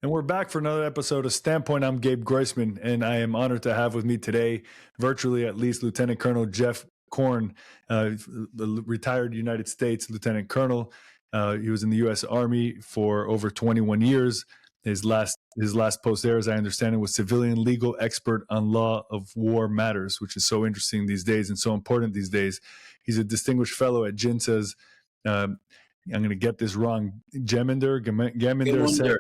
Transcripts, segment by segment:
And we're back for another episode of Standpoint. I'm Gabe Groisman, and I am honored to have with me today, virtually at least, Lieutenant Colonel Jeff Korn, the retired United States Lieutenant Colonel. He was in the U.S. Army for over 21 years. His last post there, as I understand it, was civilian legal expert on law of war matters, which is so interesting these days and so important these days. He's a distinguished fellow at JINSA's. I'm going to get this wrong. Geminder Center.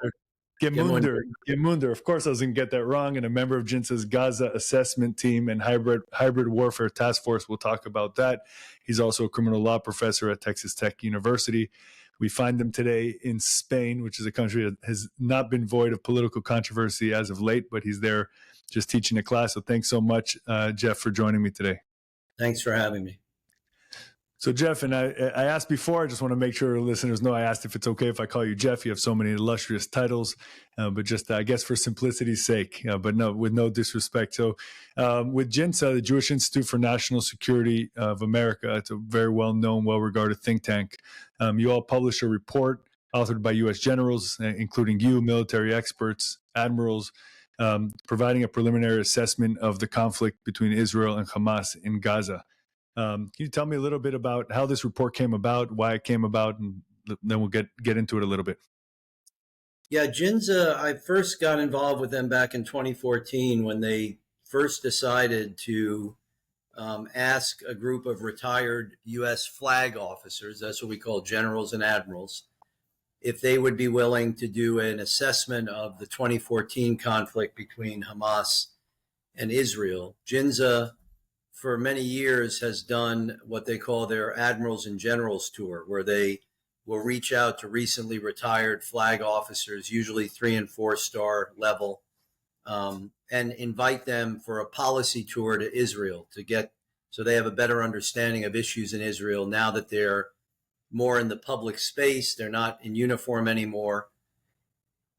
Gemunder. Of course, I was going to get that wrong. And a member of JINSA's Gaza assessment team and hybrid warfare task force. We'll talk about that. He's also a criminal law professor at Texas Tech University. We find him today in Spain, which is a country that has not been void of political controversy as of late, but he's there just teaching a class. So thanks so much, Jeff, for joining me today. Thanks for having me. So, Jeff, and I asked before, I just want to make sure listeners know, I asked if it's okay if I call you Jeff. You have so many illustrious titles, but just, I guess, for simplicity's sake, but no, with no disrespect. So with JINSA, the Jewish Institute for National Security of America, it's a very well-known, well-regarded think tank. You all published a report authored by U.S. generals, including you, military experts, admirals, providing a preliminary assessment of the conflict between Israel and Hamas in Gaza. Can you tell me a little bit about how this report came about, why it came about, and then we'll get into it a little bit. Yeah, JINSA, I first got involved with them back in 2014 when they first decided to ask a group of retired U.S. flag officers, that's what we call generals and admirals, if they would be willing to do an assessment of the 2014 conflict between Hamas and Israel. JINSA, for many years, has done what they call their Admirals and Generals Tour, where they will reach out to recently retired flag officers, usually 3- and 4-star level, and invite them for a policy tour to Israel so they have a better understanding of issues in Israel now that they're more in the public space. They're not in uniform anymore.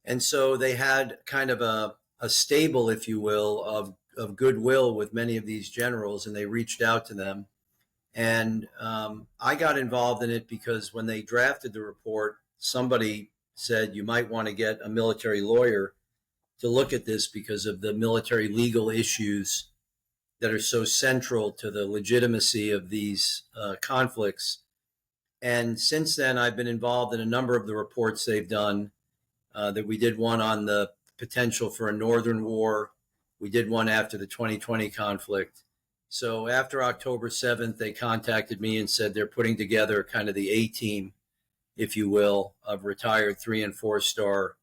And so they had kind of a stable, if you will, of goodwill with many of these generals, and they reached out to them. And I got involved in it because when they drafted the report, somebody said you might want to get a military lawyer to look at this because of the military legal issues that are so central to the legitimacy of these conflicts. And since then, I've been involved in a number of the reports they've done. That we did one on the potential for a northern war. We did one after the 2020 conflict. So after October 7th, they contacted me and said they're putting together kind of the A-team, if you will, of retired 3- and 4-star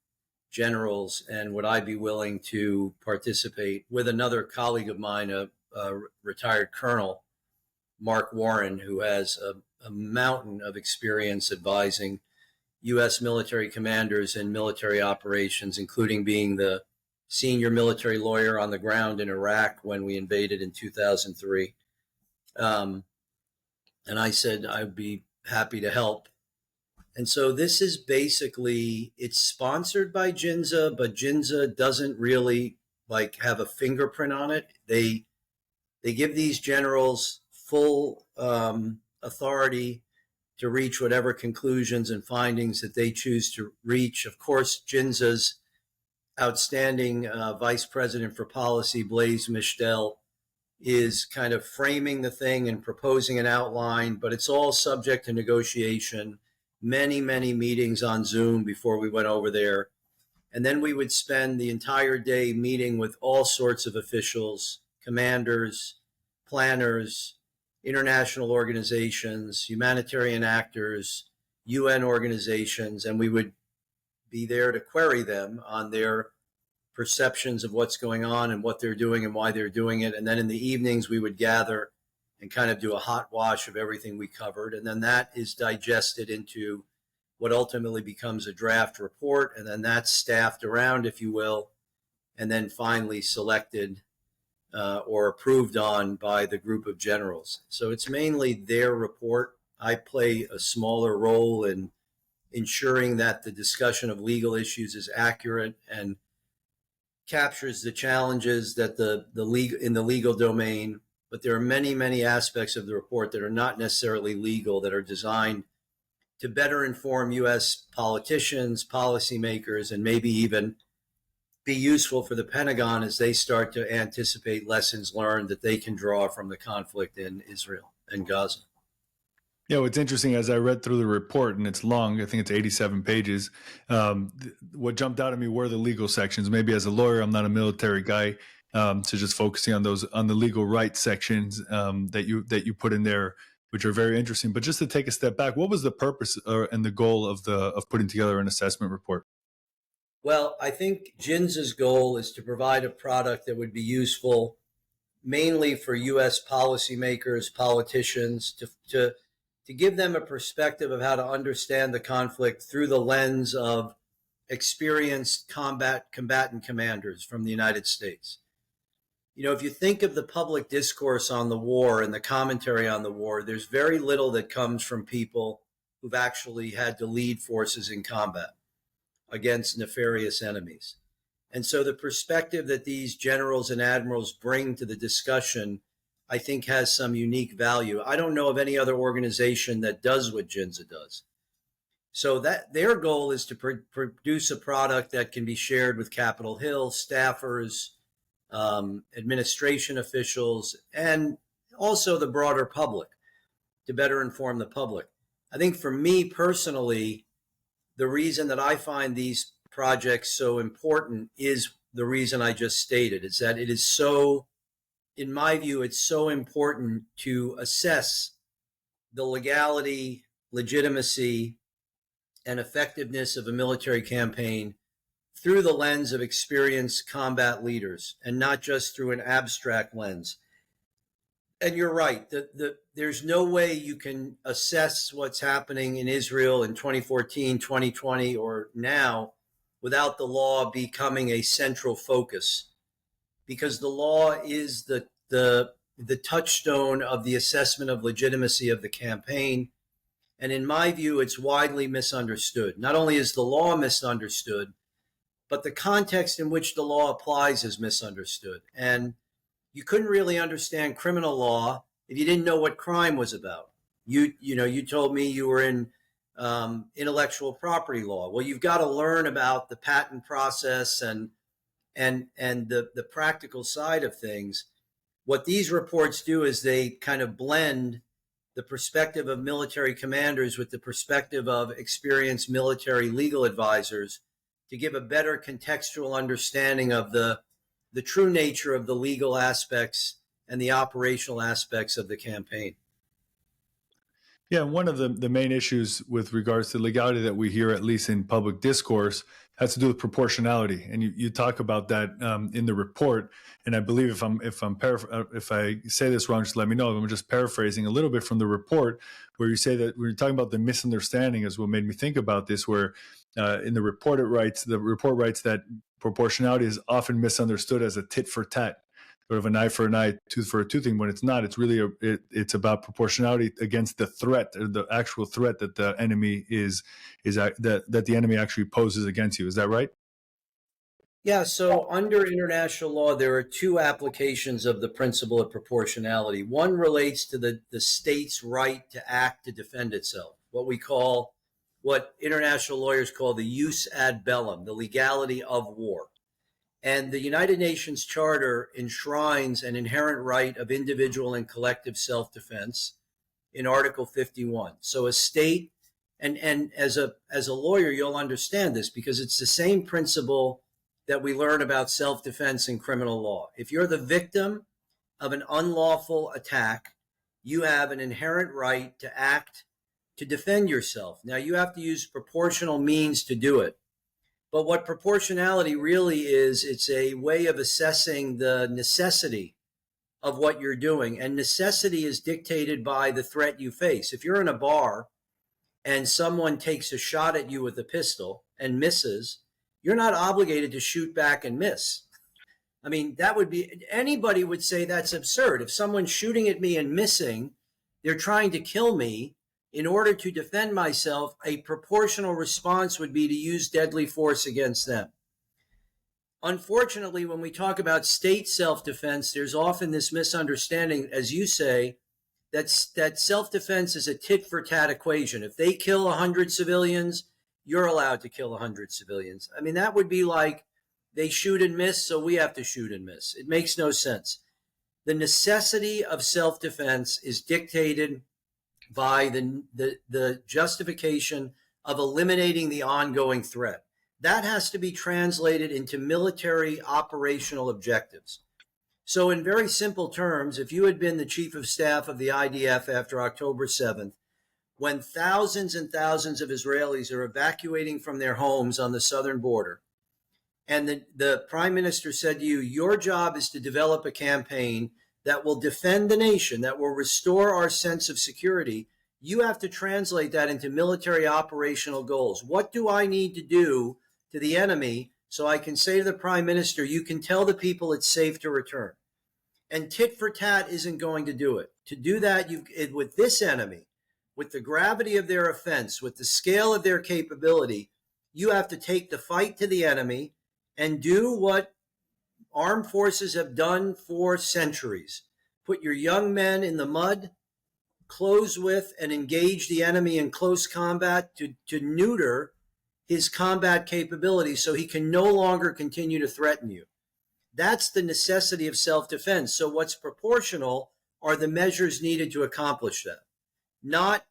generals. And would I be willing to participate with another colleague of mine, a retired colonel, Mark Warren, who has a mountain of experience advising U.S. military commanders in military operations, including being the senior military lawyer on the ground in Iraq when we invaded in 2003. And I said I'd be happy to help. And so this is basically, it's sponsored by JINSA, but JINSA doesn't really have a fingerprint on it. They give these generals full authority to reach whatever conclusions and findings that they choose to reach. Of course, JINSA's outstanding Vice President for Policy, Blaise Michel, is kind of framing the thing and proposing an outline, but it's all subject to negotiation, many, many meetings on Zoom before we went over there. And then we would spend the entire day meeting with all sorts of officials, commanders, planners, international organizations, humanitarian actors, UN organizations, and we would be there to query them on their perceptions of what's going on and what they're doing and why they're doing it. And then in the evenings, we would gather and kind of do a hot wash of everything we covered. And then that is digested into what ultimately becomes a draft report. And then that's staffed around, if you will, and then finally selected or approved on by the group of generals. So it's mainly their report. I play a smaller role in ensuring that the discussion of legal issues is accurate and captures the challenges that in the legal domain. But there are many, many aspects of the report that are not necessarily legal, that are designed to better inform U.S. politicians, policymakers, and maybe even be useful for the Pentagon as they start to anticipate lessons learned that they can draw from the conflict in Israel and Gaza. Yeah, what's interesting as I read through the report, and it's long, I think it's 87 pages. What jumped out at me were the legal sections. Maybe as a lawyer, I'm not a military guy, so just focusing on the legal rights sections that you put in there, which are very interesting. But just to take a step back, what was the purpose and the goal of putting together an assessment report? Well, I think JINSA's goal is to provide a product that would be useful mainly for U.S. policymakers, politicians, to give them a perspective of how to understand the conflict through the lens of experienced combatant commanders from the United States. You know, if you think of the public discourse on the war and the commentary on the war, there's very little that comes from people who've actually had to lead forces in combat against nefarious enemies. And so the perspective that these generals and admirals bring to the discussion, I think, has some unique value. I don't know of any other organization that does what JINSA does. So that their goal is to produce a product that can be shared with Capitol Hill staffers, administration officials, and also the broader public to better inform the public. I think for me personally, the reason that I find these projects so important is the reason I just stated. It's that it is so, in my view, it's so important to assess the legality, legitimacy, and effectiveness of a military campaign through the lens of experienced combat leaders and not just through an abstract lens. And you're right, there's no way you can assess what's happening in Israel in 2014, 2020, or now without the law becoming a central focus, because the law is the touchstone of the assessment of legitimacy of the campaign. And in my view, it's widely misunderstood. Not only is the law misunderstood, but the context in which the law applies is misunderstood. And you couldn't really understand criminal law if you didn't know what crime was about. You told me you were in intellectual property law. Well, you've got to learn about the patent process and the practical side of things. What these reports do is they kind of blend the perspective of military commanders with the perspective of experienced military legal advisors to give a better contextual understanding of the true nature of the legal aspects and the operational aspects of the campaign. Yeah, one of the main issues with regards to legality that we hear, at least in public discourse, has to do with proportionality, and you talk about that in the report. And I believe if I say this wrong, just let me know. I'm just paraphrasing a little bit from the report, where you say that we're talking about the misunderstanding is what made me think about this. Where in the report the report writes that proportionality is often misunderstood as a tit for tat, sort of an eye for an eye, tooth for a tooth thing, when it's not. It's really it's about proportionality against the threat, or the actual threat that the enemy that the enemy actually poses against you. Is that right? Yeah, so under international law, there are two applications of the principle of proportionality. One relates to the state's right to act to defend itself, what international lawyers call the jus ad bellum, the legality of war. And the United Nations Charter enshrines an inherent right of individual and collective self-defense in Article 51. So a state, and as a lawyer, you'll understand this because it's the same principle that we learn about self-defense in criminal law. If you're the victim of an unlawful attack, you have an inherent right to act to defend yourself. Now, you have to use proportional means to do it. But what proportionality really is, it's a way of assessing the necessity of what you're doing. And necessity is dictated by the threat you face. If you're in a bar and someone takes a shot at you with a pistol and misses, you're not obligated to shoot back and miss. I mean, anybody would say that's absurd. If someone's shooting at me and missing, they're trying to kill me. In order to defend myself, a proportional response would be to use deadly force against them. Unfortunately, when we talk about state self-defense, there's often this misunderstanding, as you say, that self-defense is a tit-for-tat equation. If they kill 100 civilians, you're allowed to kill 100 civilians. I mean, that would be like they shoot and miss, so we have to shoot and miss. It makes no sense. The necessity of self-defense is dictated by the justification of eliminating the ongoing threat. That has to be translated into military operational objectives. So in very simple terms, if you had been the chief of staff of the IDF after October 7th, when thousands and thousands of Israelis are evacuating from their homes on the southern border, and the prime minister said to you, your job is to develop a campaign that will defend the nation, that will restore our sense of security, you have to translate that into military operational goals. What do I need to do to the enemy so I can say to the prime minister, you can tell the people it's safe to return? And tit for tat isn't going to do it. To do that, with this enemy, with the gravity of their offense, with the scale of their capability, you have to take the fight to the enemy and do what armed forces have done for centuries. Put your young men in the mud, close with and engage the enemy in close combat to neuter his combat capability so he can no longer continue to threaten you. That's the necessity of self-defense. So what's proportional are the measures needed to accomplish that. Not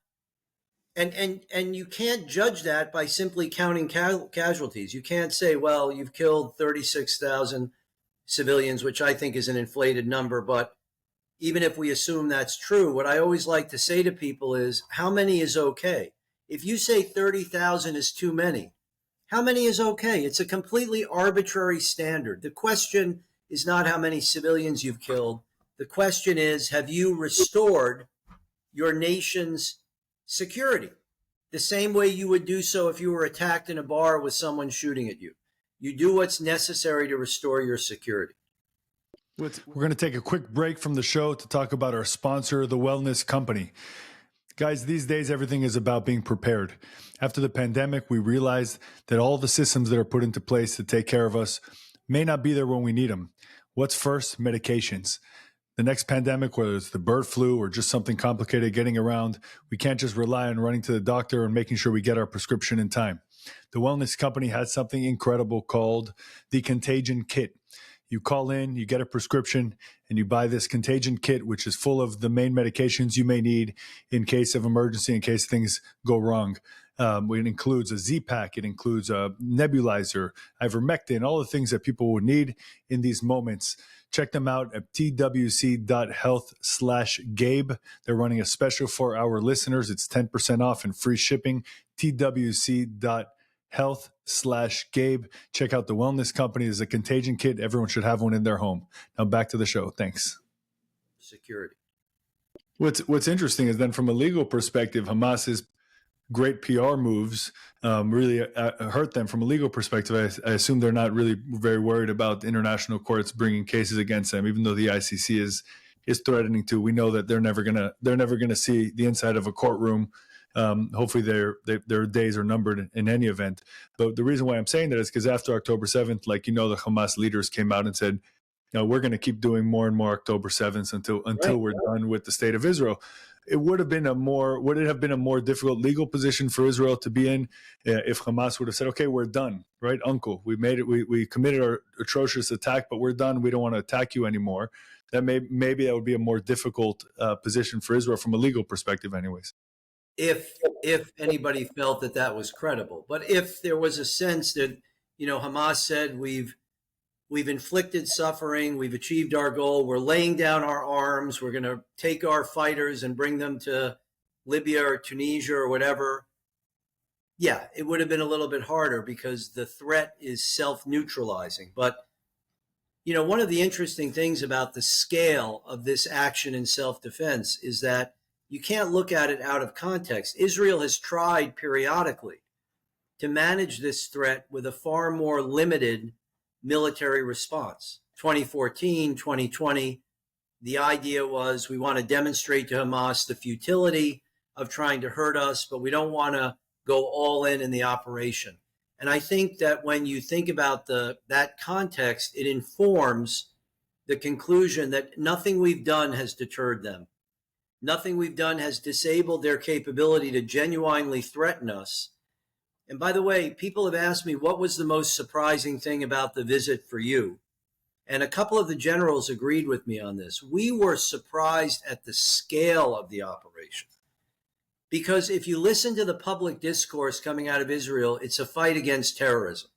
and you can't judge that by simply counting casualties. You can't say, well, you've killed 36,000 civilians, which I think is an inflated number. But even if we assume that's true, what I always like to say to people is, how many is okay? If you say 30,000 is too many, how many is okay? It's a completely arbitrary standard. The question is not how many civilians you've killed. The question is, have you restored your nation's security? The same way you would do so if you were attacked in a bar with someone shooting at you. You do what's necessary to restore your security. We're going to take a quick break from the show to talk about our sponsor, The Wellness Company. Guys, these days, everything is about being prepared. After the pandemic, we realized that all the systems that are put into place to take care of us may not be there when we need them. What's first? Medications. The next pandemic, whether it's the bird flu or just something complicated getting around, we can't just rely on running to the doctor and making sure we get our prescription in time. The Wellness Company has something incredible called the Contagion Kit. You call in, you get a prescription, and you buy this Contagion Kit, which is full of the main medications you may need in case of emergency, in case things go wrong. It includes a Z-Pack, it includes a nebulizer, ivermectin, all the things that people would need in these moments. Check them out at twc.health/Gabe. They're running a special for our listeners. It's 10% off and free shipping. twc.health/Gabe. Check out the Wellness Company. There's a Contagion Kit. Everyone should have one in their home. Now back to the show. Thanks. Security. What's interesting is then from a legal perspective, Hamas's great PR moves really hurt them from a legal perspective. I assume they're not really very worried about international courts bringing cases against them, even though the ICC is threatening to. We know that they're never gonna see the inside of a courtroom. Hopefully their days are numbered in any event. But the reason why I'm saying that is because after October 7th, the Hamas leaders came out and said, we're going to keep doing more and more October 7th until we're done with the state of Israel. Would it have been a more difficult legal position for Israel to be in if Hamas would have said, okay, we're done, right, uncle? We made it. We committed our atrocious attack, but we're done. We don't want to attack you anymore. That maybe that would be a more difficult position for Israel from a legal perspective anyways. If anybody felt that was credible. But if there was a sense that, Hamas said, we've inflicted suffering, we've achieved our goal, we're laying down our arms, we're going to take our fighters and bring them to Libya or Tunisia or whatever, yeah, it would have been a little bit harder because the threat is self-neutralizing. But, one of the interesting things about the scale of this action in self-defense is that you can't look at it out of context. Israel has tried periodically to manage this threat with a far more limited military response. 2014, 2020, the idea was we want to demonstrate to Hamas the futility of trying to hurt us, but we don't want to go all in the operation. And I think that when you think about that context, it informs the conclusion that nothing we've done has deterred them. Nothing we've done has disabled their capability to genuinely threaten us. And by the way, people have asked me, what was the most surprising thing about the visit for you? And a couple of the generals agreed with me on this. We were surprised at the scale of the operation. Because if you listen to the public discourse coming out of Israel, it's a fight against terrorism.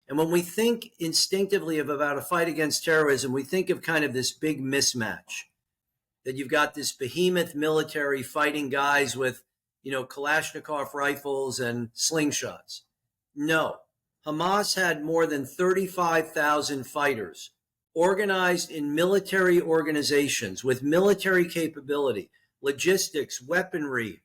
And when we think instinctively about a fight against terrorism, we think of kind of this big mismatch, that you've got this behemoth military fighting guys with, Kalashnikov rifles and slingshots. No, Hamas had more than 35,000 fighters organized in military organizations with military capability, logistics, weaponry,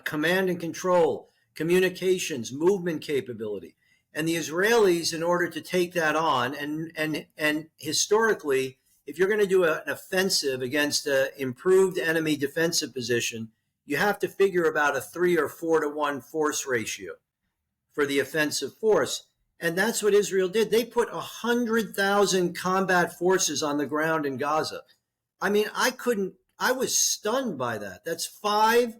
command and control, communications, movement capability. And the Israelis, in order to take that on, and historically, if you're going to do an offensive against an improved enemy defensive position, you have to figure about a 3 or 4 to 1 force ratio for the offensive force. And that's what Israel did. They put 100,000 combat forces on the ground in Gaza. I mean, I was stunned by that. That's 5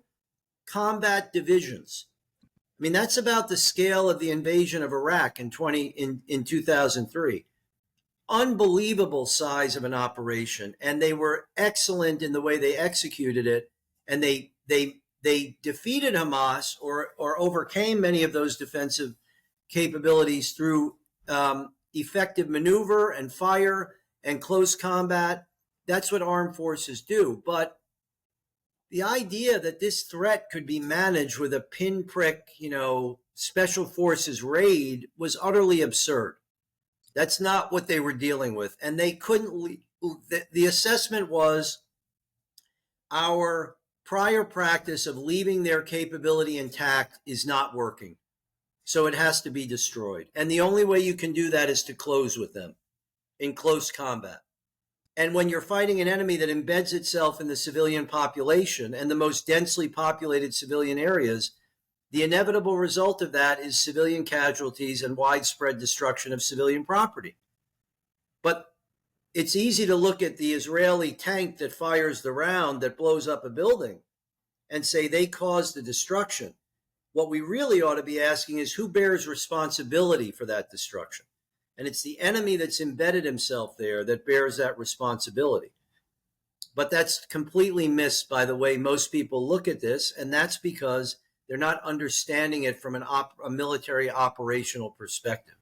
combat divisions. I mean, that's about the scale of the invasion of Iraq in 2003. Unbelievable size of an operation, and they were excellent in the way they executed it, and they defeated Hamas or overcame many of those defensive capabilities through effective maneuver and fire and close combat. That's what armed forces do. But the idea that this threat could be managed with a pinprick, special forces raid was utterly absurd. That's not what they were dealing with. And they couldn't, the assessment was our prior practice of leaving their capability intact is not working. So it has to be destroyed. And the only way you can do that is to close with them in close combat. And when you're fighting an enemy that embeds itself in the civilian population and the most densely populated civilian areas, the inevitable result of that is civilian casualties and widespread destruction of civilian property. But it's easy to look at the Israeli tank that fires the round that blows up a building and say they caused the destruction. What we really ought to be asking is who bears responsibility for that destruction? And it's the enemy that's embedded himself there that bears that responsibility. But that's completely missed by the way most people look at this, and that's because they're not understanding it from a military operational perspective.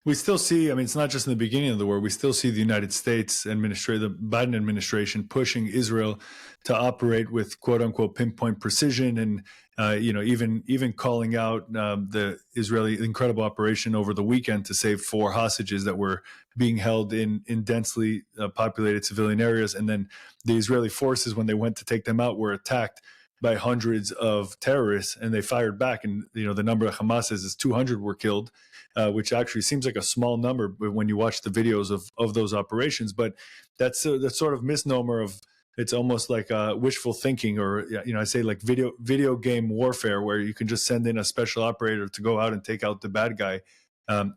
We still see, it's not just in the beginning of the war, we still see the United States the Biden administration pushing Israel to operate with quote unquote pinpoint precision and, even calling out the Israeli incredible operation over the weekend to save 4 hostages that were being held in densely populated civilian areas. And then the Israeli forces, when they went to take them out, were attacked by hundreds of terrorists, and they fired back. And the number of Hamas says is 200 were killed, which actually seems like a small number when you watch the videos of those operations. But that's sort of misnomer of, it's almost like wishful thinking, or I say like video game warfare, where you can just send in a special operator to go out and take out the bad guy.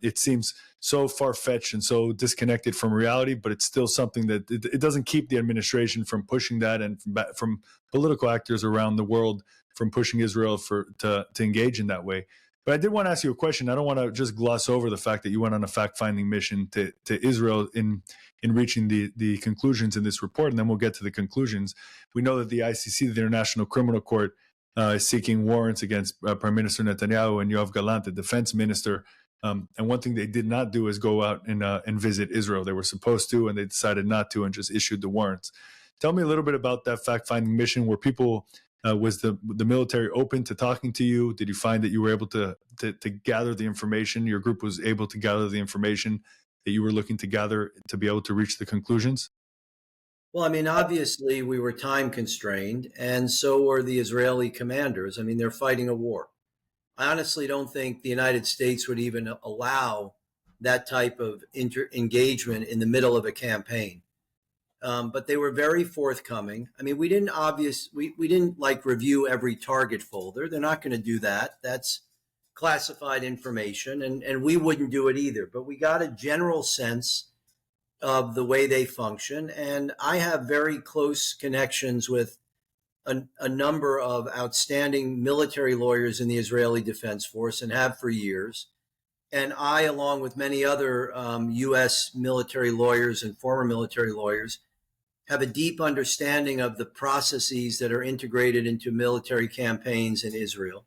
It seems so far-fetched and so disconnected from reality, but it's still something that it doesn't keep the administration from pushing that, and from political actors around the world from pushing Israel to engage in that way. But I did want to ask you a question. I don't want to just gloss over the fact that you went on a fact-finding mission to Israel in reaching the conclusions in this report, and then we'll get to the conclusions. We know that the ICC, the International Criminal Court, is seeking warrants against Prime Minister Netanyahu and Yoav Gallant, the defense minister. And one thing they did not do is go out and visit Israel. They were supposed to, and they decided not to, and just issued the warrants. Tell me a little bit about that fact-finding mission. Were people, was the military open to talking to you? Did you find that you were able to gather the information? Your group was able to gather the information that you were looking to gather to be able to reach the conclusions? Well, obviously we were time constrained, and so were the Israeli commanders. They're fighting a war. I honestly don't think the United States would even allow that type of engagement in the middle of a campaign. But they were very forthcoming. We didn't review every target folder. They're not going to do that. That's classified information, and we wouldn't do it either. But we got a general sense of the way they function, and I have very close connections with a number of outstanding military lawyers in the Israeli Defense Force and have for years. And I, along with many other U.S. military lawyers and former military lawyers, have a deep understanding of the processes that are integrated into military campaigns in Israel.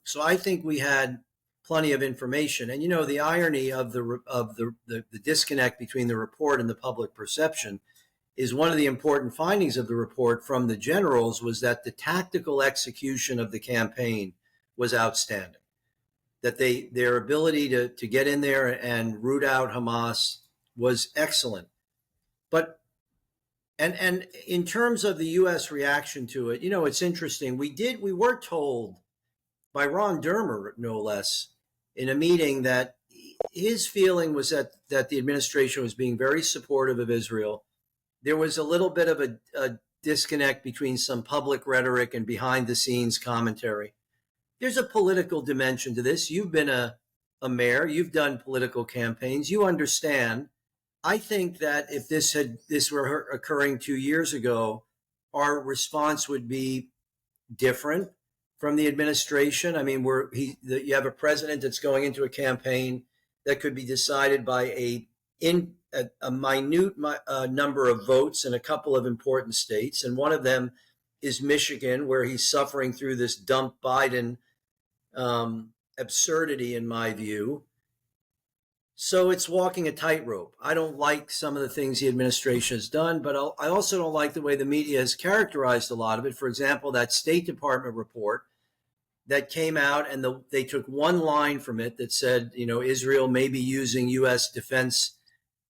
So I think we had plenty of information. And, the irony of the disconnect between the report and the public perception is one of the important findings of the report from the generals was that the tactical execution of the campaign was outstanding, that their ability to get in there and root out Hamas was excellent. But and in terms of the U.S. reaction to it, it's interesting. We were told by Ron Dermer, no less, in a meeting that his feeling was that the administration was being very supportive of Israel. There was a little bit of a disconnect between some public rhetoric and behind the scenes commentary. There's a political dimension to this. You've been a mayor, you've done political campaigns, you understand. I think that if this were occurring 2 years ago, our response would be different from the administration. I mean, you have a president that's going into a campaign that could be decided by a minute number of votes in a couple of important states, and one of them is Michigan, where he's suffering through this dump Biden absurdity, in my view. So it's walking a tightrope. I don't like some of the things the administration has done, but I also don't like the way the media has characterized a lot of it. For example, that State Department report that came out, and they took one line from it that said, Israel may be using U.S. defense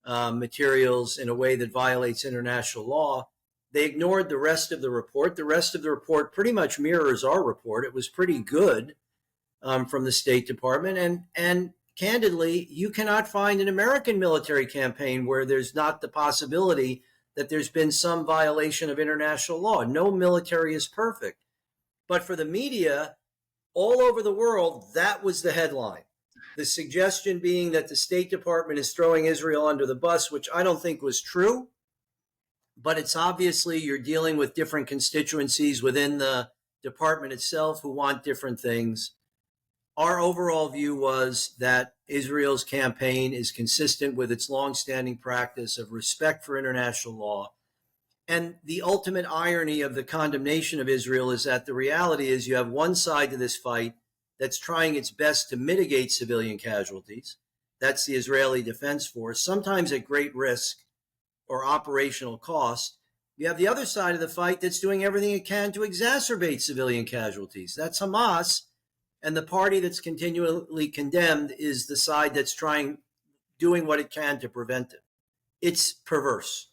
materials in a way that violates international law. They ignored the rest of the report. The rest of the report pretty much mirrors our report. It was pretty good from the State Department. And candidly, you cannot find an American military campaign where there's not the possibility that there's been some violation of international law. No military is perfect. But for the media all over the world, that was the headline. The suggestion being that the State Department is throwing Israel under the bus, which I don't think was true. But it's obviously you're dealing with different constituencies within the department itself who want different things. Our overall view was that Israel's campaign is consistent with its longstanding practice of respect for international law. And the ultimate irony of the condemnation of Israel is that the reality is you have one side to this fight that's trying its best to mitigate civilian casualties. That's the Israeli Defense Force, sometimes at great risk or operational cost. You have the other side of the fight that's doing everything it can to exacerbate civilian casualties. That's Hamas. And the party that's continually condemned is the side that's doing what it can to prevent it. It's perverse.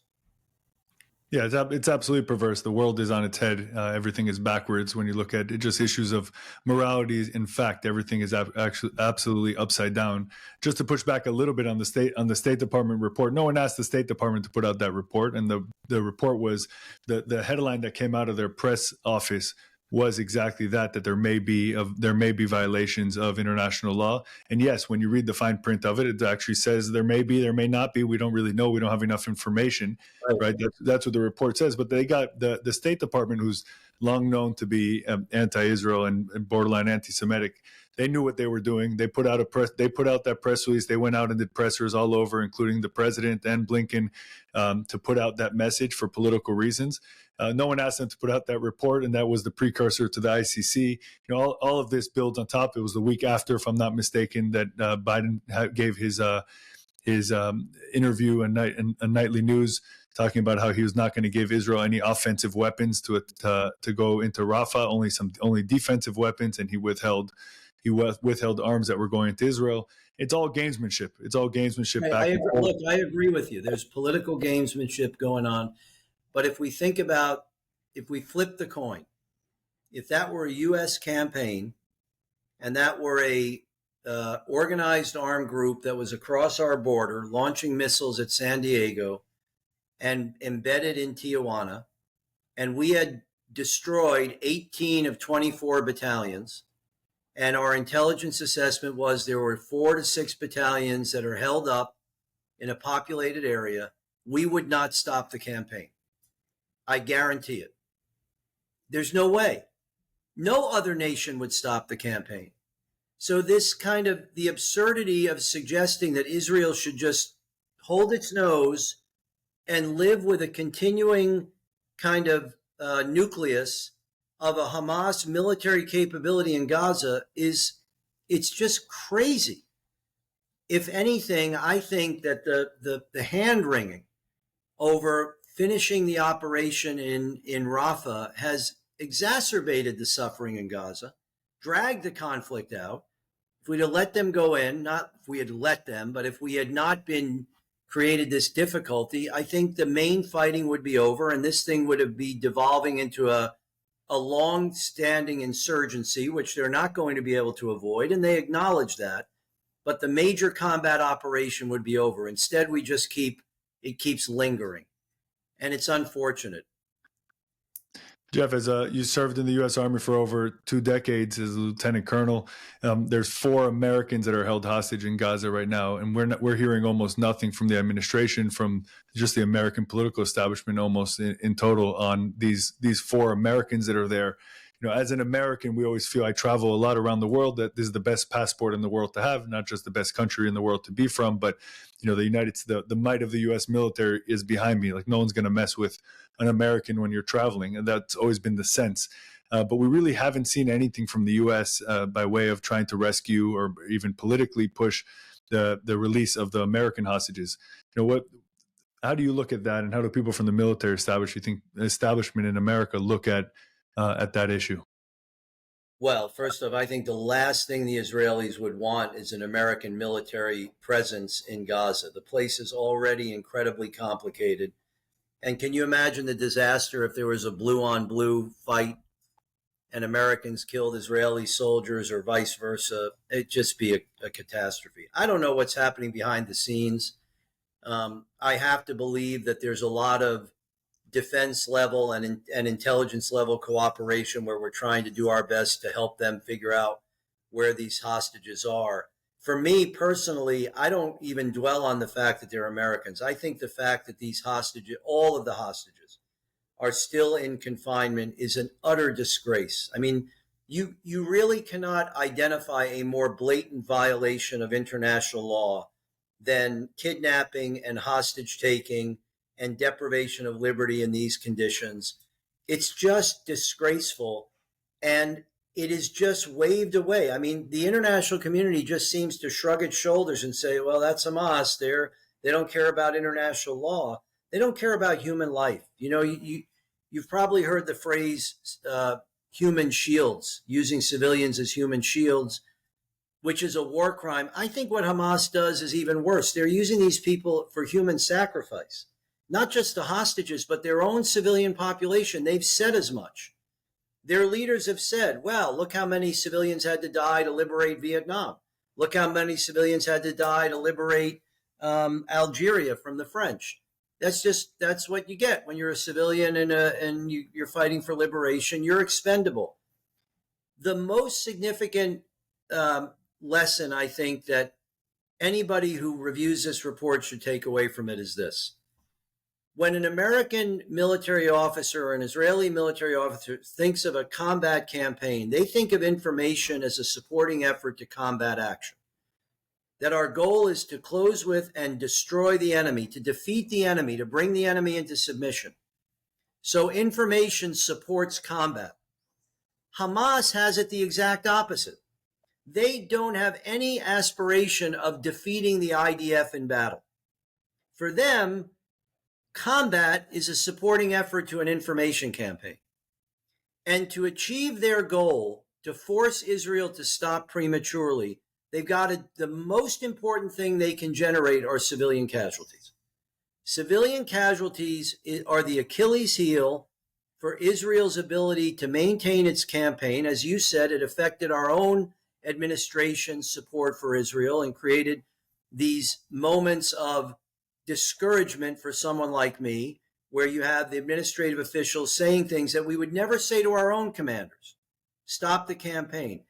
Yeah, it's absolutely perverse. The world is on its head. Everything is backwards when you look at it. Just issues of morality. In fact, everything is actually absolutely upside down. Just to push back a little bit on the State Department report. No one asked the State Department to put out that report, and the report was the headline that came out of their press office was exactly that there may be violations of international law. And yes, when you read the fine print of it, it actually says there may be, there may not be. We don't really know. We don't have enough information, right? That's what the report says. But they got the State Department, who's long known to be anti-Israel and borderline anti-Semitic. They knew what they were doing. They put out that press release. They went out and did pressers all over, including the president and Blinken, to put out that message for political reasons. No one asked them to put out that report, and that was the precursor to the ICC. All of this builds on top. It was the week after, if I'm not mistaken, that Biden gave his interview and nightly news, talking about how he was not going to give Israel any offensive weapons to go into Rafah, only defensive weapons, and he withheld arms that were going to Israel. It's all gamesmanship. I agree with you. There's political gamesmanship going on. But if we flip the coin, if that were a U.S. campaign and that were a organized armed group that was across our border launching missiles at San Diego and embedded in Tijuana, and we had destroyed 18 of 24 battalions, and our intelligence assessment was there were 4 to 6 battalions that are held up in a populated area, we would not stop the campaign. I guarantee it. There's no way. No other nation would stop the campaign. So this kind of the absurdity of suggesting that Israel should just hold its nose and live with a continuing kind of nucleus of a Hamas military capability in Gaza it's just crazy. If anything, I think that the hand wringing over finishing the operation in Rafah has exacerbated the suffering in Gaza, dragged the conflict out. If we'd have let them go in, not if we had let them, but if we had not been created this difficulty, I think the main fighting would be over and this thing would have been devolving into a long-standing insurgency, which they're not going to be able to avoid, and they acknowledge that. But the major combat operation would be over. Instead, it keeps lingering, and it's unfortunate. Jeff, as you served in the U.S. Army for over 2 decades as a lieutenant colonel, there's 4 Americans that are held hostage in Gaza right now, and we're hearing almost nothing from the administration, from just the American political establishment, almost in total, on these 4 Americans that are there. As an American, we always feel, I travel a lot around the world, that this is the best passport in the world to have, not just the best country in the world to be from, but the might of the U.S. military is behind me. Like, no one's going to mess with an American when you're traveling, and that's always been the sense. But we really haven't seen anything from the U.S. By way of trying to rescue or even politically push the release of the American hostages. How do you look at that, and how do people from the military establishment in America look at that issue? Well, first off, I think the last thing the Israelis would want is an American military presence in Gaza. The place is already incredibly complicated. And can you imagine the disaster if there was a blue-on-blue fight and Americans killed Israeli soldiers or vice versa? It'd just be a catastrophe. I don't know what's happening behind the scenes. I have to believe that there's a lot of defense level and intelligence level cooperation where we're trying to do our best to help them figure out where these hostages are. For me personally, I don't even dwell on the fact that they're Americans. I think the fact that these hostages, all of the hostages, are still in confinement is an utter disgrace. I mean, you really cannot identify a more blatant violation of international law than kidnapping and hostage taking and deprivation of liberty in these conditions. It's just disgraceful, and it is just waved away. I mean, the international community just seems to shrug its shoulders and say, well, that's Hamas. They don't care about international law. They don't care about human life. You've probably heard the phrase human shields, using civilians as human shields, which is a war crime. I think what Hamas does is even worse. They're using these people for human sacrifice. Not just the hostages, but their own civilian population. They've said as much. Their leaders have said, well, look how many civilians had to die to liberate Vietnam. Look how many civilians had to die to liberate Algeria from the French. That's what you get when you're a civilian and you're fighting for liberation. You're expendable. The most significant lesson, I think, that anybody who reviews this report should take away from it is this. When an American military officer or an Israeli military officer thinks of a combat campaign, they think of information as a supporting effort to combat action. That our goal is to close with and destroy the enemy, to defeat the enemy, to bring the enemy into submission. So information supports combat. Hamas has it the exact opposite. They don't have any aspiration of defeating the IDF in battle. For them, combat is a supporting effort to an information campaign. And to achieve their goal, to force Israel to stop prematurely, they've got the most important thing they can generate are civilian casualties. Civilian casualties are the Achilles heel for Israel's ability to maintain its campaign. As you said, it affected our own administration's support for Israel and created these moments of discouragement for someone like me, where you have the administrative officials saying things that we would never say to our own commanders. Stop the campaign.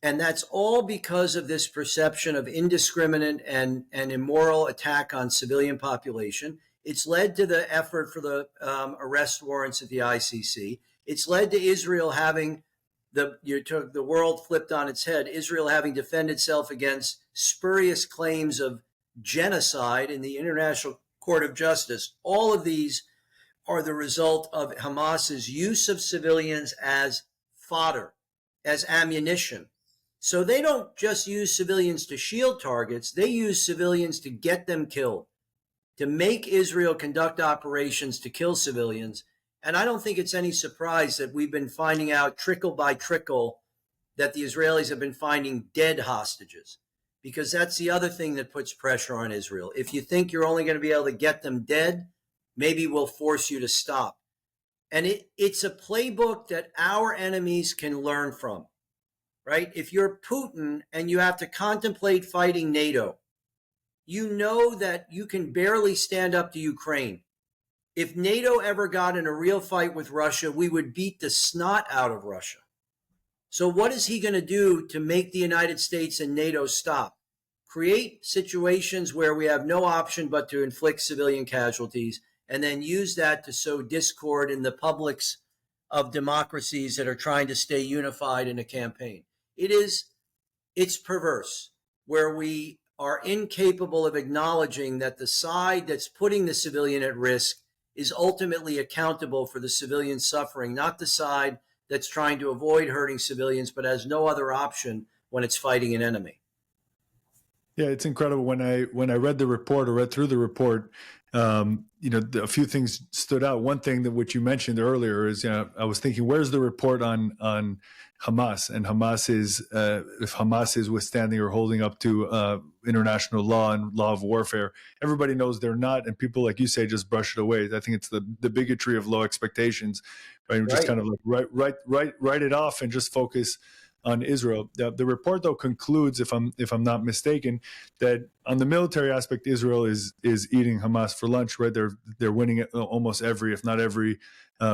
And that's all because of this perception of indiscriminate and immoral attack on civilian population. It's led to the effort for the arrest warrants at the ICC. It's led to Israel having the world flipped on its head, Israel having defended itself against spurious claims of genocide in the International Court of Justice. All of these are the result of Hamas's use of civilians as fodder, as ammunition. So they don't just use civilians to shield targets, they use civilians to get them killed, to make Israel conduct operations to kill civilians. And I don't think it's any surprise that we've been finding out trickle by trickle that the Israelis have been finding dead hostages, because that's the other thing that puts pressure on Israel. If you think you're only going to be able to get them dead, maybe we'll force you to stop. And it's a playbook that our enemies can learn from, right? If you're Putin and you have to contemplate fighting NATO, you know that you can barely stand up to Ukraine. If NATO ever got in a real fight with Russia, we would beat the snot out of Russia. So what is he going to do to make the United States and NATO stop? Create situations where we have no option but to inflict civilian casualties, and then use that to sow discord in the publics of democracies that are trying to stay unified in a campaign. It's perverse, where we are incapable of acknowledging that the side that's putting the civilian at risk is ultimately accountable for the civilian suffering, not the side that's trying to avoid hurting civilians but has no other option when it's fighting an enemy. Yeah, it's incredible. When I read the report or read through the report, a few things stood out. One thing that which you mentioned earlier is, I was thinking, where's the report on Hamas? And Hamas is if Hamas is withstanding or holding up to international law and law of warfare. Everybody knows they're not, and people, like you say, just brush it away. I think it's the bigotry of low expectations, right? Right. Just kind of like write it off and just focus on Israel. The report, though, concludes, if I'm not mistaken, that on the military aspect, Israel is eating Hamas for lunch. Right, they're winning almost every, if not every,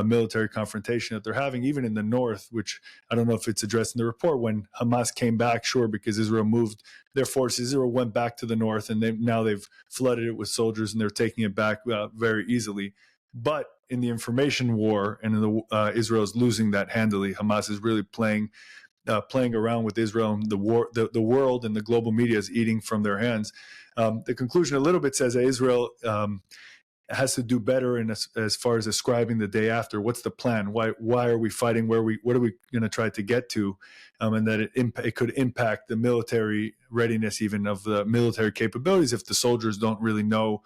military confrontation that they're having, even in the north. Which I don't know if it's addressed in the report. When Hamas came back, sure, because Israel moved their forces, Israel went back to the north, and now they've flooded it with soldiers, and they're taking it back very easily. But in the information war, and in the Israel is losing that handily. Hamas is really playing around with Israel, and the world and the global media is eating from their hands. The conclusion a little bit says that Israel has to do better in as far as ascribing the day after. What's the plan? Why are we fighting? What are we going to try to get to? And that it could impact the military readiness, even of the military capabilities, if the soldiers don't really know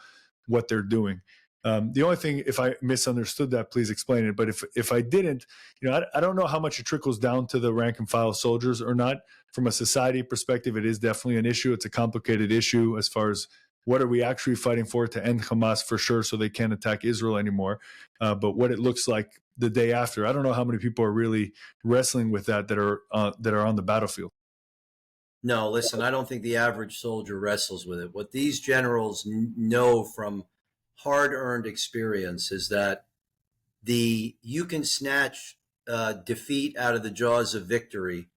what they're doing. The only thing, if I misunderstood that, please explain it. But if I didn't, I don't know how much it trickles down to the rank and file soldiers or not. From a society perspective, it is definitely an issue. It's a complicated issue as far as what are we actually fighting for, to end Hamas for sure, so they can't attack Israel anymore. But what it looks like the day after, I don't know how many people are really wrestling with that are on the battlefield. No, listen, I don't think the average soldier wrestles with it. What these generals know from hard-earned experience is that you can snatch defeat out of the jaws of victory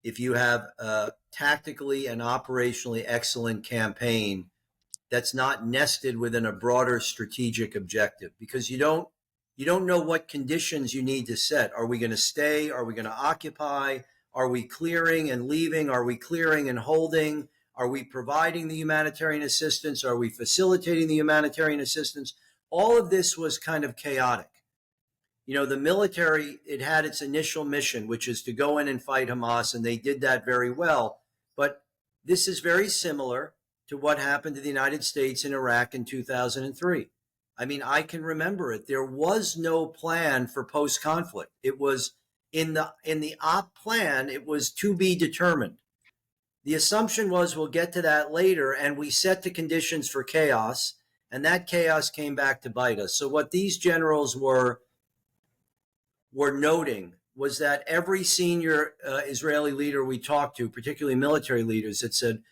if you have a tactically and operationally excellent campaign that's not nested within a broader strategic objective, because you don't know what conditions you need to set. Are we going to stay? Are we going to occupy? Are we clearing and leaving? Are we clearing and holding? Are we providing the humanitarian assistance? Are we facilitating the humanitarian assistance? All of this was kind of chaotic. The military, it had its initial mission, which is to go in and fight Hamas, and they did that very well. But this is very similar to what happened to the United States in Iraq in 2003. I mean, I can remember it. There was no plan for post-conflict. It was in the op plan, it was to be determined. The assumption was we'll get to that later, and we set the conditions for chaos, and that chaos came back to bite us. So what these generals were noting was that every senior Israeli leader we talked to, particularly military leaders, that said,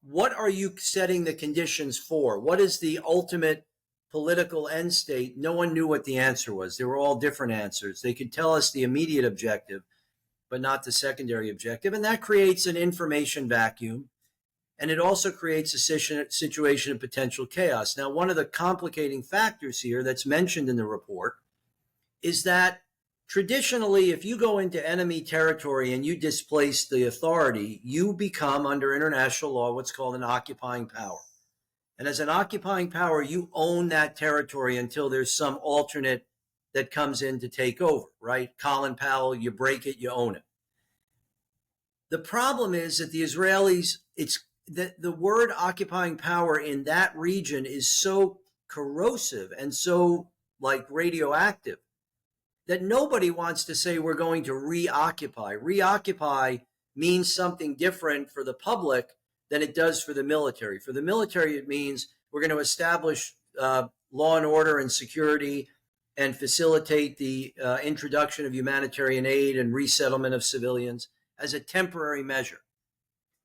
what are you setting the conditions for? What is the ultimate political end state? No one knew what the answer was. They were all different answers. They could tell us the immediate objective, but not the secondary objective. And that creates an information vacuum. And it also creates a situation of potential chaos. Now, one of the complicating factors here that's mentioned in the report is that traditionally, if you go into enemy territory and you displace the authority, you become, under international law, what's called an occupying power. And as an occupying power, you own that territory until there's some alternate that comes in to take over, right? Colin Powell, you break it, you own it. The problem is that the Israelis, it's that the word occupying power in that region is so corrosive and so like radioactive that nobody wants to say we're going to reoccupy. Reoccupy means something different for the public than it does for the military. For the military, it means we're going to establish law and order and security and facilitate the introduction of humanitarian aid and resettlement of civilians as a temporary measure.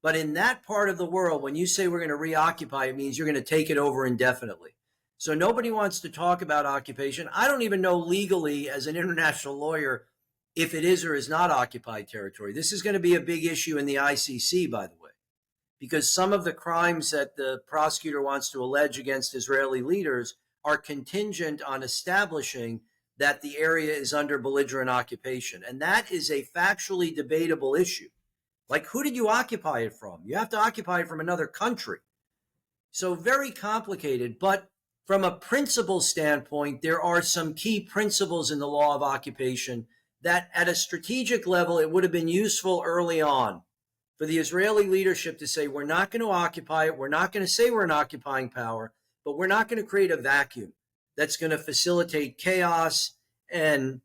But in that part of the world, when you say we're going to reoccupy, it means you're going to take it over indefinitely. So nobody wants to talk about occupation. I don't even know legally, as an international lawyer, if it is or is not occupied territory. This is going to be a big issue in the ICC, by the way, because some of the crimes that the prosecutor wants to allege against Israeli leaders are contingent on establishing that the area is under belligerent occupation. And that is a factually debatable issue. Like, who did you occupy it from? You have to occupy it from another country. So very complicated. But from a principle standpoint, there are some key principles in the law of occupation that at a strategic level, it would have been useful early on for the Israeli leadership to say, we're not going to occupy it. We're not going to say we're an occupying power, but we're not going to create a vacuum that's going to facilitate chaos and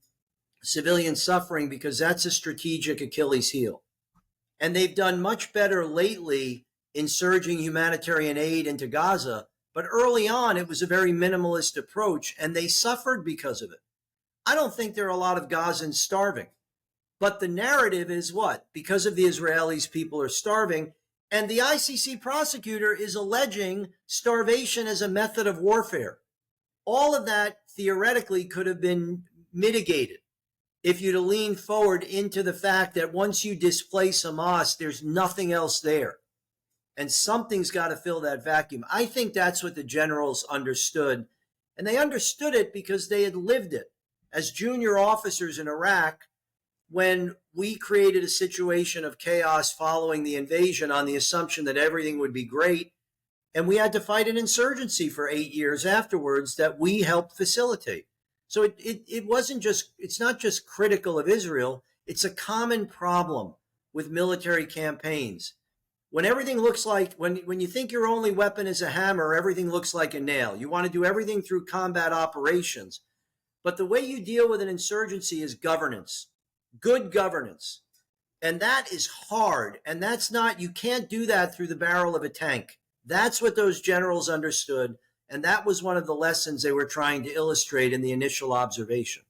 civilian suffering, because that's a strategic Achilles heel. And they've done much better lately in surging humanitarian aid into Gaza. But early on, it was a very minimalist approach, and they suffered because of it. I don't think there are a lot of Gazans starving. But the narrative is what? Because of the Israelis, people are starving. And the ICC prosecutor is alleging starvation as a method of warfare. All of that theoretically could have been mitigated if you'd have leaned forward into the fact that once you displace Hamas, there's nothing else there. And something's got to fill that vacuum. I think that's what the generals understood. And they understood it because they had lived it as junior officers in Iraq when we created a situation of chaos following the invasion on the assumption that everything would be great. And we had to fight an insurgency for 8 years afterwards that we helped facilitate. So it wasn't just, it's not just critical of Israel. It's a common problem with military campaigns. When everything looks like, when you think your only weapon is a hammer, everything looks like a nail. You want to do everything through combat operations. But the way you deal with an insurgency is governance, good governance. And that is hard. And that's not, you can't do that through the barrel of a tank. That's what those generals understood. And that was one of the lessons they were trying to illustrate in the initial observation.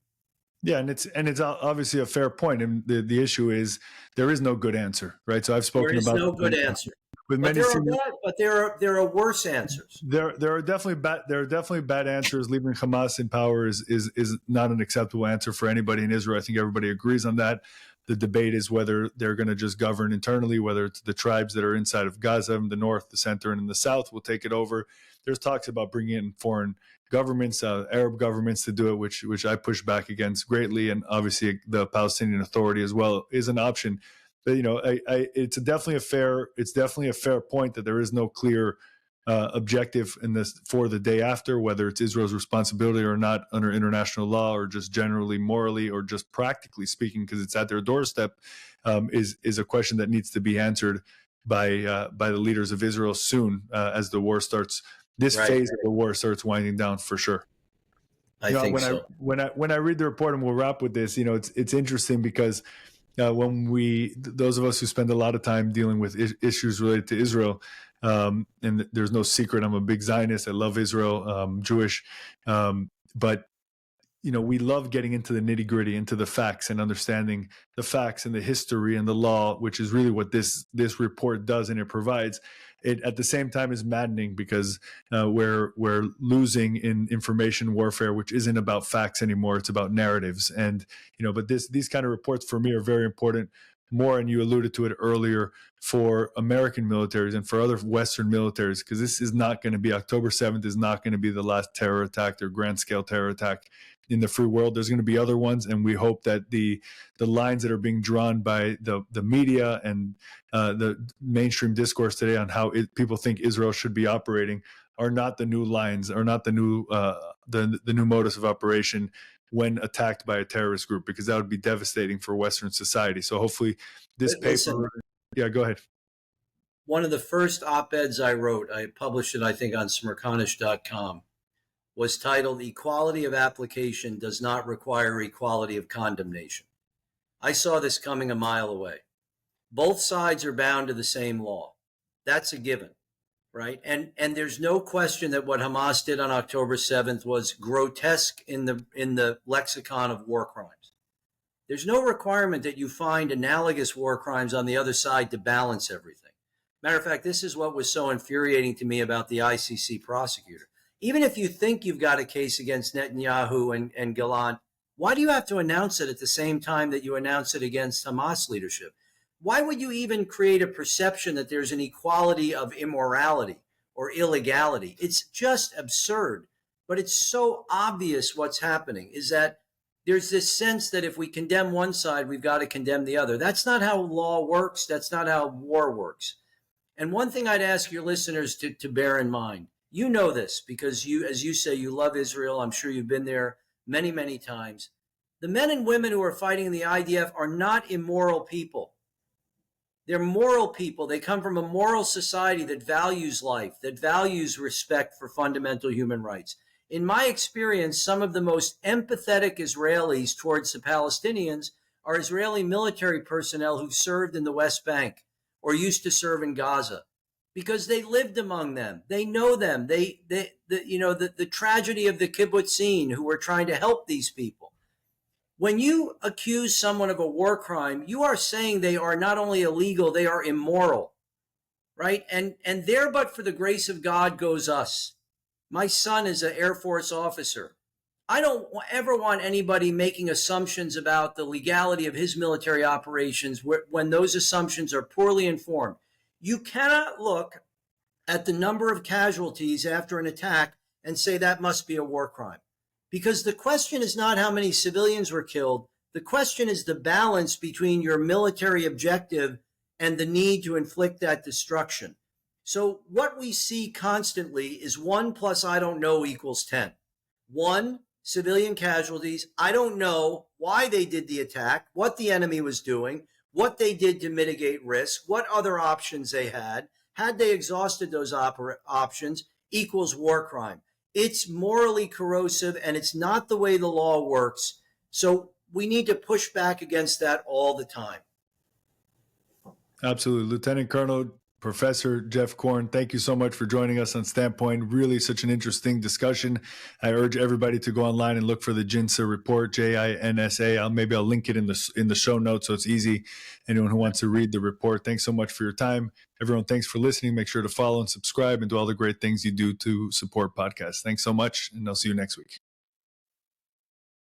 Yeah, and it's obviously a fair point, and the issue is there is no good answer, right? So I've spoken about there is no good answer, with but many. there are worse answers. There are definitely bad answers. Leaving Hamas in power is not an acceptable answer for anybody in Israel. I think everybody agrees on that. The debate is whether they're going to just govern internally, whether it's the tribes that are inside of Gaza, in the north, the center, and in the south will take it over. There's talks about bringing in foreign governments, Arab governments to do it, which I push back against greatly, and obviously the Palestinian Authority as well is an option. But it's definitely a fair point that there is no clear objective in this for the day after, whether it's Israel's responsibility or not under international law, or just generally morally, or just practically speaking, because it's at their doorstep, is a question that needs to be answered by the leaders of Israel soon as the war starts. This phase of the war starts winding down for sure. I think so. When I read the report, and we'll wrap with this, it's interesting because when those of us who spend a lot of time dealing with issues related to Israel, and there's no secret, I'm a big Zionist. I love Israel, Jewish, but we love getting into the nitty gritty, into the facts, and understanding the facts and the history and the law, which is really what this report does, and it provides. It at the same time is maddening because we're losing in information warfare, which isn't about facts anymore. It's about narratives, and but these kind of reports for me are very important. More, and you alluded to it earlier, for American militaries and for other Western militaries, because this is not going to be, October 7th is not going to be the last terror attack or grand scale terror attack in the free world. There's going to be other ones, and we hope that the lines that are being drawn by the media and the mainstream discourse today on how people think Israel should be operating are not the new lines, are not the new the new modus of operation when attacked by a terrorist group, because that would be devastating for Western society. So hopefully this paper. Yeah, go ahead. One of the first op-eds I wrote, I published it, I think, on smerconish.com, was titled "Equality of Application Does Not Require Equality of Condemnation." I saw this coming a mile away. Both sides are bound to the same law. That's a given, right? And there's no question that what Hamas did on October 7th was grotesque in the lexicon of war crimes. There's no requirement that you find analogous war crimes on the other side to balance everything. Matter of fact, this is what was so infuriating to me about the ICC prosecutor. Even if you think you've got a case against Netanyahu and Gallant, why do you have to announce it at the same time that you announce it against Hamas leadership? Why would you even create a perception that there's an equality of immorality or illegality? It's just absurd. But it's so obvious what's happening is that there's this sense that if we condemn one side, we've got to condemn the other. That's not how law works. That's not how war works. And one thing I'd ask your listeners to bear in mind, you know this because you, as you say, you love Israel. I'm sure you've been there many, many times. The men and women who are fighting in the IDF are not immoral people. They're moral people. They come from a moral society that values life, that values respect for fundamental human rights. In my experience, some of the most empathetic Israelis towards the Palestinians are Israeli military personnel who served in the West Bank or used to serve in Gaza, because they lived among them. They know them. The tragedy of the kibbutzim who were trying to help these people. When you accuse someone of a war crime, you are saying they are not only illegal, they are immoral, right? And there, but for the grace of God goes us. My son is an Air Force officer. I don't ever want anybody making assumptions about the legality of his military operations when those assumptions are poorly informed. You cannot look at the number of casualties after an attack and say that must be a war crime. Because the question is not how many civilians were killed. The question is the balance between your military objective and the need to inflict that destruction. So what we see constantly is 1 plus I don't know equals 10. 1, civilian casualties. I don't know why they did the attack, what the enemy was doing, what they did to mitigate risk, what other options they had. Had they exhausted those options, equals war crime. It's morally corrosive, and it's not the way the law works. So we need to push back against that all the time. Absolutely. Lieutenant Colonel Professor Jeff Korn, thank you so much for joining us on Standpoint. Really such an interesting discussion. I urge everybody to go online and look for the JINSA report, JINSA. Maybe I'll link it in the show notes so it's easy. Anyone who wants to read the report. Thanks so much for your time. Everyone, thanks for listening. Make sure to follow and subscribe and do all the great things you do to support podcasts. Thanks so much, and I'll see you next week.